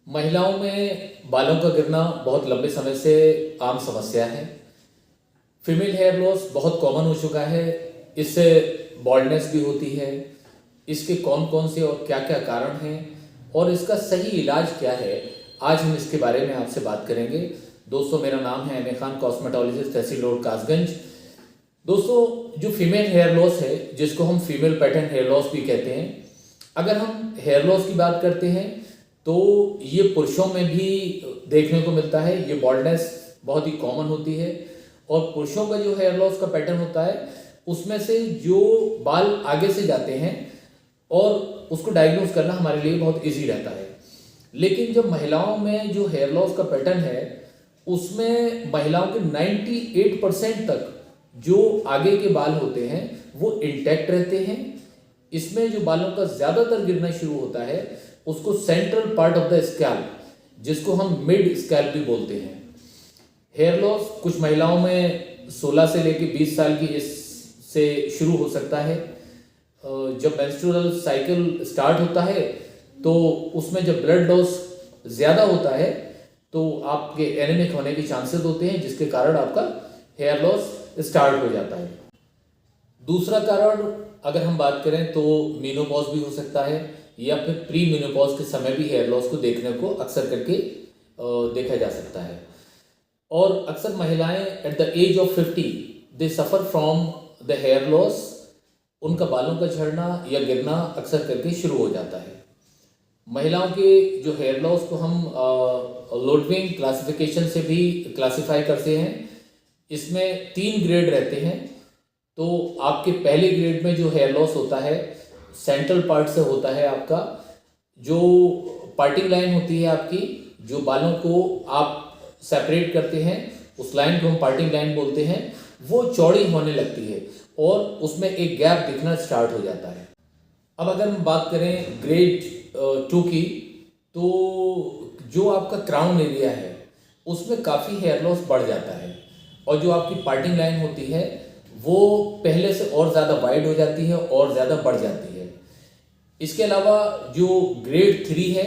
महिलाओं में बालों का गिरना बहुत लंबे समय से आम समस्या है। फीमेल हेयर लॉस बहुत कॉमन हो चुका है। इससे बॉल्डनेस भी होती है। इसके कौन कौन से और क्या क्या कारण हैं और इसका सही इलाज क्या है, आज हम इसके बारे में आपसे बात करेंगे। दोस्तों, मेरा नाम है एम ए खान, कॉस्मेटोलॉजिस्ट, तहसील रोड, कासगंज। दोस्तों, जो फीमेल हेयर लॉस है, जिसको हम फीमेल पैटर्न हेयर लॉस भी कहते हैं, अगर हम हेयर लॉस की बात करते हैं तो ये पुरुषों में भी देखने को मिलता है। ये बॉल्डनेस बहुत ही कॉमन होती है और पुरुषों का जो हेयर लॉस का पैटर्न होता है उसमें से जो बाल आगे से जाते हैं और उसको डायग्नोज करना हमारे लिए बहुत इजी रहता है। लेकिन जब महिलाओं में जो हेयर लॉस का पैटर्न है उसमें महिलाओं के 98% तक जो आगे के बाल होते हैं वो इंटैक्ट रहते हैं। इसमें जो बालों का ज़्यादातर गिरना शुरू होता है उसको central part of the scalp, जिसको हम मिड स्कैल्प भी बोलते हैं। हेयर लॉस कुछ महिलाओं में 16 से लेकर 20 साल की एज से शुरू हो सकता है। जब मेंस्ट्रुअल साइकिल स्टार्ट होता है तो उसमें जब ब्लड लॉस ज़्यादा होता है तो आपके एनीमिक होने के चांसेस होते हैं, जिसके कारण आपका हेयर लॉस स्टार्ट हो जाता है। दूसरा कारण अगर हम बात करें तो मेनोपॉज भी हो सकता है या फिर प्री मेनोपॉज के समय भी हेयर लॉस को देखने को अक्सर करके देखा जा सकता है। और अक्सर महिलाएं at the age of 50 they suffer from the hair loss. उनका बालों का झड़ना या गिरना अक्सर करके शुरू हो जाता है। महिलाओं के जो हेयर लॉस को हम लोडविंग क्लासिफिकेशन से भी क्लासिफाई करते हैं। इसमें 3 ग्रेड रहते हैं। तो आपके पहले ग्रेड में जो हेयर लॉस होता है सेंट्रल पार्ट से होता है। आपका जो पार्टिंग लाइन होती है, आपकी जो बालों को आप सेपरेट करते हैं, उस लाइन को हम पार्टिंग लाइन बोलते हैं, वो चौड़ी होने लगती है और उसमें एक गैप दिखना स्टार्ट हो जाता है। अब अगर हम बात करें ग्रेड 2 की, तो जो आपका क्राउन एरिया है उसमें काफ़ी हेयर लॉस बढ़ जाता है और जो आपकी पार्टिंग लाइन होती है वो पहले से और ज़्यादा वाइड हो जाती है और ज़्यादा बढ़ जाती है। इसके अलावा जो ग्रेड 3 है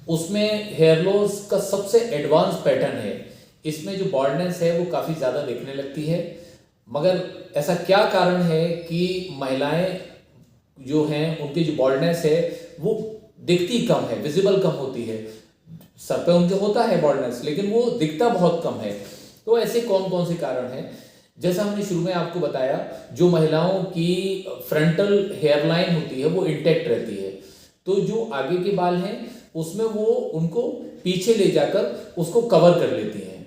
उसमें हेयर लॉस का सबसे एडवांस पैटर्न है। इसमें जो बॉल्डनेस है वो काफ़ी ज़्यादा दिखने लगती है। मगर ऐसा क्या कारण है कि महिलाएं जो हैं उनकी जो बॉल्डनेस है वो दिखती कम है, विजिबल कम होती है। सर पे उनके होता है बॉल्डनेस लेकिन वो दिखता बहुत कम है। तो ऐसे कौन कौन से कारण हैं? जैसा हमने शुरू में आपको बताया, जो महिलाओं की फ्रंटल हेयर लाइन होती है वो इंटैक्ट रहती है, तो जो आगे के बाल हैं उसमें वो उनको पीछे ले जाकर उसको कवर कर लेती हैं।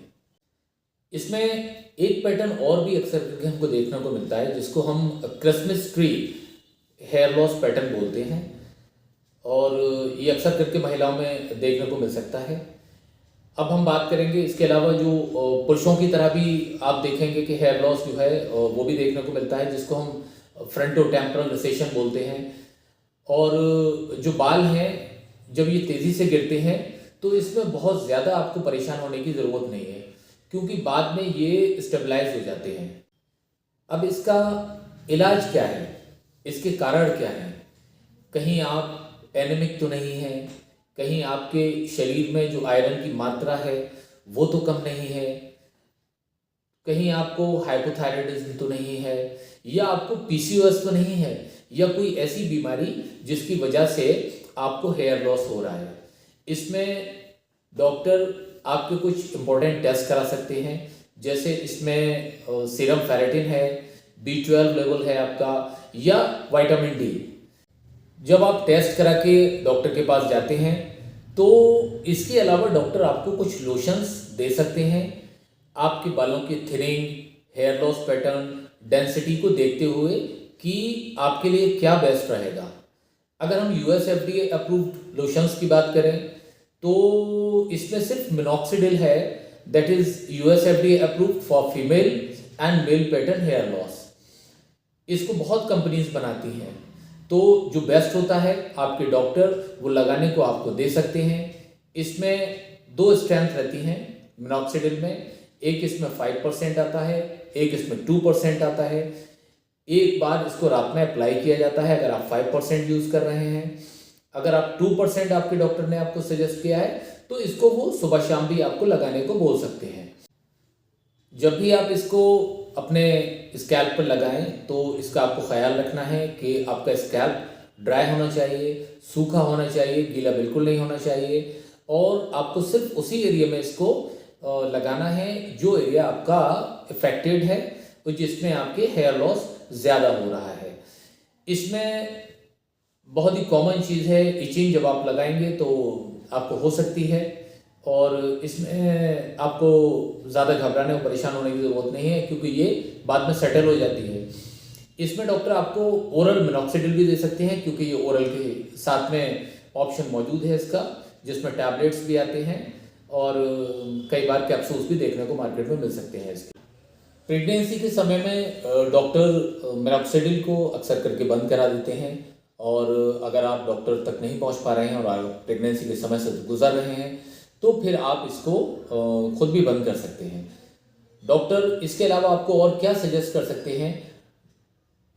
इसमें एक पैटर्न और भी अक्सर करके हमको देखने को मिलता है जिसको हम Christmas tree hair loss pattern बोलते हैं और ये अक्सर करके महिलाओं में देखने को मिल सकता है। अब हम बात करेंगे इसके अलावा जो पुरुषों की तरह भी आप देखेंगे कि हेयर लॉस जो है वो भी देखने को मिलता है, जिसको हम फ्रंटो-टेम्पोरल रिसेशन बोलते हैं। और जो बाल हैं जब ये तेज़ी से गिरते हैं तो इसमें बहुत ज़्यादा आपको परेशान होने की ज़रूरत नहीं है, क्योंकि बाद में ये स्टेबलाइज हो जाते हैं। अब इसका इलाज क्या है, इसके कारण क्या हैं? कहीं आप एनीमिक तो नहीं हैं, कहीं आपके शरीर में जो आयरन की मात्रा है वो तो कम नहीं है, कहीं आपको हाइपोथायराइडिज्म तो नहीं है, या आपको पीसीओएस तो नहीं है, या कोई ऐसी बीमारी जिसकी वजह से आपको हेयर लॉस हो रहा है। इसमें डॉक्टर आपके कुछ इम्पोर्टेंट टेस्ट करा सकते हैं, जैसे इसमें सीरम फेरेटिन है, B12 लेवल है आपका, या विटामिन डी। जब आप टेस्ट करा के डॉक्टर के पास जाते हैं तो इसके अलावा डॉक्टर आपको कुछ लोशंस दे सकते हैं आपके बालों की thinning, hair loss pattern, density को देखते हुए कि आपके लिए क्या बेस्ट रहेगा। अगर हम US FDA अप्रूव्ड लोशंस की बात करें तो इसमें सिर्फ मिनॉक्सिडिल है, that is US FDA approved for female and male pattern hair loss. इसको बहुत कंपनीज बनाती हैं, तो जो बेस्ट होता है आपके डॉक्टर वो लगाने को आपको दे सकते हैं। इसमें 2 स्ट्रेंथ रहती हैं मिनॉक्सिडिल में, एक इसमें 5% आता है, एक इसमें 2% आता है। एक बार इसको रात में अप्लाई किया जाता है अगर आप 5% यूज़ कर रहे हैं। अगर आप 2% आपके डॉक्टर ने आपको सजेस्ट किया है तो इसको वो सुबह शाम भी आपको लगाने को बोल सकते हैं। जब भी आप इसको अपने स्कैल्प पर लगाएं तो इसका आपको ख्याल रखना है कि आपका स्कैल्प ड्राई होना चाहिए, सूखा होना चाहिए, गीला बिल्कुल नहीं होना चाहिए, और आपको सिर्फ उसी एरिया में इसको लगाना है जो एरिया आपका इफेक्टेड है और जिसमें आपके हेयर लॉस ज़्यादा हो रहा है। इसमें बहुत ही कॉमन चीज़ है इचिंग, जब आप लगाएंगे तो आपको हो सकती है, और इसमें आपको ज़्यादा घबराने और परेशान होने की ज़रूरत नहीं है क्योंकि ये बाद में सेटल हो जाती है। इसमें डॉक्टर आपको ओरल मिनॉक्सिडिल भी दे सकते हैं क्योंकि ये ओरल के साथ में ऑप्शन मौजूद है इसका, जिसमें टैबलेट्स भी आते हैं और कई बार कैप्सूल्स भी देखने को मार्केट में मिल सकते हैं इसके। प्रेगनेंसी के समय में डॉक्टर मिनॉक्सिडिल को अक्सर करके बंद करा देते हैं, और अगर आप डॉक्टर तक नहीं पहुंच पा रहे हैं और आप प्रेगनेंसी के समय से गुजर रहे हैं तो फिर आप इसको खुद भी बंद कर सकते हैं। डॉक्टर इसके अलावा आपको और क्या सजेस्ट कर सकते हैं?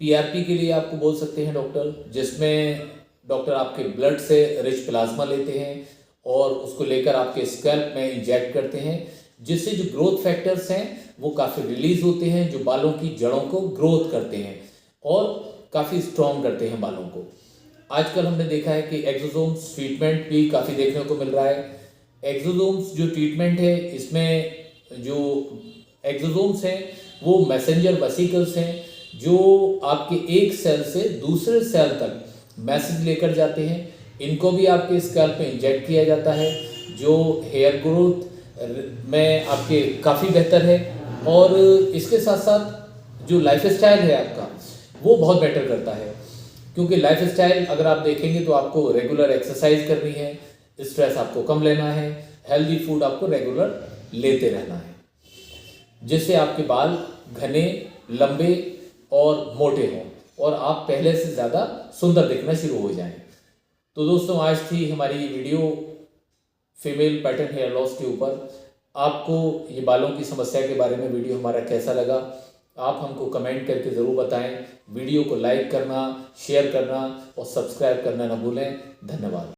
पीआरपी के लिए आपको बोल सकते हैं डॉक्टर, जिसमें डॉक्टर आपके ब्लड से रिच प्लाज्मा लेते हैं और उसको लेकर आपके स्कैल्प में इंजेक्ट करते हैं, जिससे जो ग्रोथ फैक्टर्स हैं वो काफ़ी रिलीज होते हैं, जो बालों की जड़ों को ग्रोथ करते हैं और काफ़ी स्ट्रॉन्ग करते हैं बालों को। आजकल हमने देखा है कि एक्सोसोम्स ट्रीटमेंट भी काफ़ी देखने को मिल रहा है। एक्सोसोम्स जो ट्रीटमेंट है, इसमें जो एक्सोसोम्स हैं वो मैसेंजर वेसिकल्स हैं जो आपके एक सेल से दूसरे सेल तक मैसेज लेकर जाते हैं। इनको भी आपके स्कैल्प में इंजेक्ट किया जाता है, जो हेयर ग्रोथ में आपके काफ़ी बेहतर है, और इसके साथ साथ जो लाइफ स्टाइल है आपका वो बहुत बेटर करता है, क्योंकि लाइफ स्टाइल अगर आप देखेंगे तो आपको रेगुलर एक्सरसाइज करनी है, स्ट्रेस आपको कम लेना है, हेल्दी फूड आपको रेगुलर लेते रहना है, जिससे आपके बाल घने, लंबे और मोटे हों और आप पहले से ज़्यादा सुंदर दिखना शुरू हो जाएं। तो दोस्तों, आज थी हमारी ये video female pattern hair loss के ऊपर। आपको ये बालों की समस्या के बारे में वीडियो हमारा कैसा लगा, आप हमको कमेंट करके ज़रूर बताएं। वीडियो को लाइक करना, शेयर करना और सब्सक्राइब करना ना भूलें। धन्यवाद।